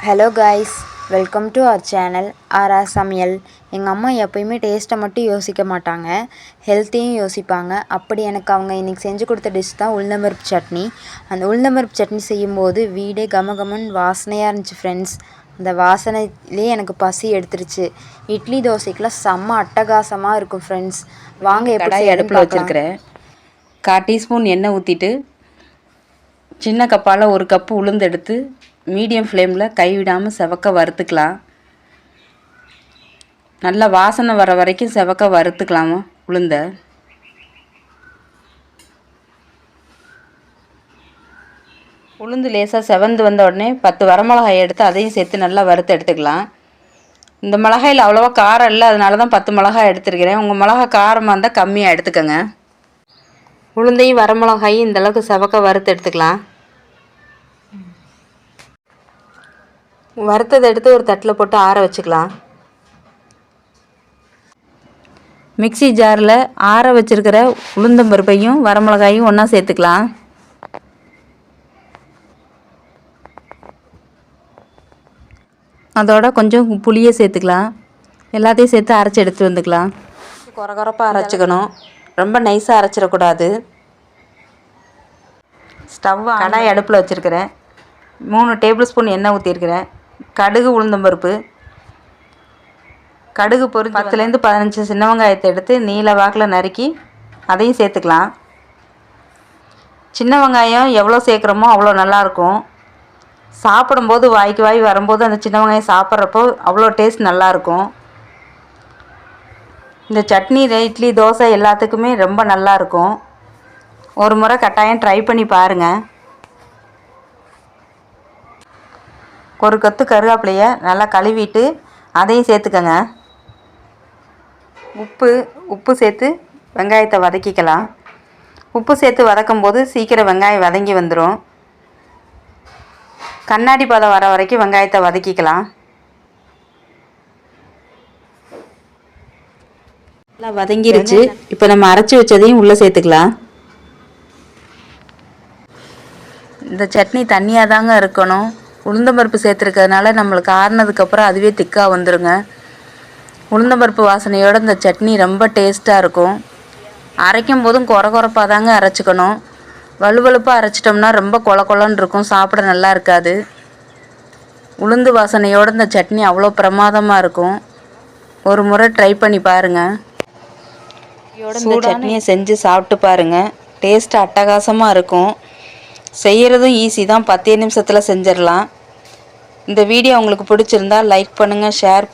Hello guys, welcome to our channel Aara Samayal. எங்கள் அம்மா எப்போயுமே டேஸ்ட்டை மட்டும் யோசிக்க மாட்டாங்க, ஹெல்த்தையும் யோசிப்பாங்க. அப்படி எனக்கு அவங்க இன்றைக்கி செஞ்சு கொடுத்த டிஷ் தான் உளுந்தம்பருப்பு சட்னி. அந்த உளுந்தம்பருப்பு சட்னி செய்யும்போது வீடே கமகமன் வாசனையாக இருந்துச்சு ஃப்ரெண்ட்ஸ். அந்த வாசனையிலே எனக்கு பசி எடுத்துருச்சு. இட்லி தோசைக்கெலாம் செம்ம அட்டகாசமாக இருக்கும் ஃப்ரெண்ட்ஸ். வாங்க எப்படி அடுப்பில் வச்சுருக்கிறேன். 1/4 டீஸ்பூன் எண்ணெய் ஊற்றிட்டு சின்ன கப்பால் 1 கப்பு உளுந்து எடுத்து மீடியம் ஃப்ளேமில் கைவிடாமல் செவக்க வறுத்துக்கலாம். நல்லா வாசனை வர வரைக்கும் செவக்க வறுத்துக்கலாமா உளுந்த. உளுந்து லேசாக செவந்து வந்த உடனே 10 வரமிளகாய் எடுத்து அதையும் சேர்த்து நல்லா வறுத்து எடுத்துக்கலாம். இந்த மிளகாயில் அவ்வளோவா காரம் இல்லை, அதனால தான் 10 மிளகாய் எடுத்துருக்கிறேன். உங்கள் மிளகா காரமாக இருந்தால் கம்மியாக எடுத்துக்கோங்க. உளுந்தையும் வரமிளகாயும் இந்தளவுக்கு செவக்க வறுத்து எடுத்துக்கலாம். வறுத்ததை எடுத்து ஒரு தட்டில் போட்டு ஆற வச்சுக்கலாம். மிக்ஸி ஜாரில் ஆற வச்சுருக்கிற உளுந்தம்பருப்பையும் வரமிளகாயும் ஒன்றா சேர்த்துக்கலாம். அதோட கொஞ்சம் புளியை சேர்த்துக்கலாம். எல்லாத்தையும் சேர்த்து அரைச்சி எடுத்து வந்துக்கலாம். கொரகொரப்பாக அரைச்சிக்கணும், ரொம்ப நைஸாக அரைச்சிடக்கூடாது. கடாய் அடுப்பில் வச்சுருக்கிறேன். 3 டேபிள் ஸ்பூன் எண்ணெய் ஊற்றிருக்கிறேன். கடுகு உளுந்தம்பருப்பு, கடுகு பொரிஞ்சு 10லேருந்து 15 சின்ன வெங்காயத்தை எடுத்து நீல வாக்கில் நறுக்கி அதையும் சேர்த்துக்கலாம். சின்ன வெங்காயம் எவ்வளோ சேர்க்குறோமோ அவ்வளோ நல்லாயிருக்கும். சாப்பிடும்போது வாய்க்கு வாய் வரும்போது அந்த சின்ன வெங்காயம் சாப்பிட்றப்போ அவ்வளோ டேஸ்ட் நல்லாயிருக்கும். இந்த சட்னி இட்லி தோசை எல்லாத்துக்குமே ரொம்ப நல்லாயிருக்கும். ஒரு முறை கட்டாயம் ட்ரை பண்ணி பாருங்கள். ஒரு கொத்து கருவேப்பிலையை நல்லா கழுவிட்டு அதையும் சேர்த்துக்கங்க. உப்பு சேர்த்து வெங்காயத்தை வதக்கிக்கலாம். உப்பு சேர்த்து வதக்கும் போது சீக்கிரம் வெங்காயம் வதங்கி வந்துடும். கண்ணாடி பதம் வர வரைக்கும் வெங்காயத்தை வதக்கிக்கலாம். நல்லா வதங்கிருச்சு. இப்போ நம்ம அரைச்சி வச்சதையும் உள்ளே சேர்த்துக்கலாம். இந்த சட்னி தண்ணியாக தாங்க இருக்கணும். உளுந்தம்பருப்பு சேர்த்துருக்கிறதுனால நம்மளுக்கு ஆறுனதுக்கப்புறம் அதுவே திக்காக வந்துடுங்க. உளுந்தம்பருப்பு வாசனையோடு இந்த சட்னி ரொம்ப டேஸ்ட்டாக இருக்கும். அரைக்கும் போதும் கொரகொரப்பாக தாங்க அரைச்சிக்கணும். வலுவலுப்பாக அரைச்சிட்டோம்னா ரொம்ப கொலன்னு இருக்கும், சாப்பிட நல்லா இருக்காது. உளுந்து வாசனையோடு இந்த சட்னி அவ்வளோ பிரமாதமாக இருக்கும். ஒரு முறை ட்ரை பண்ணி பாருங்கள். இந்த சட்னியை செஞ்சு சாப்பிட்டு பாருங்கள், டேஸ்ட் அட்டகாசமாக இருக்கும். செய்கிறதும் ஈஸி தான், 10 நிமிஷத்தில் செஞ்சிடலாம். இந்த வீடியோ உங்களுக்கு பிடிச்சிருந்தா லைக் பண்ணுங்கள், ஷேர் பண்ணுங்கள்.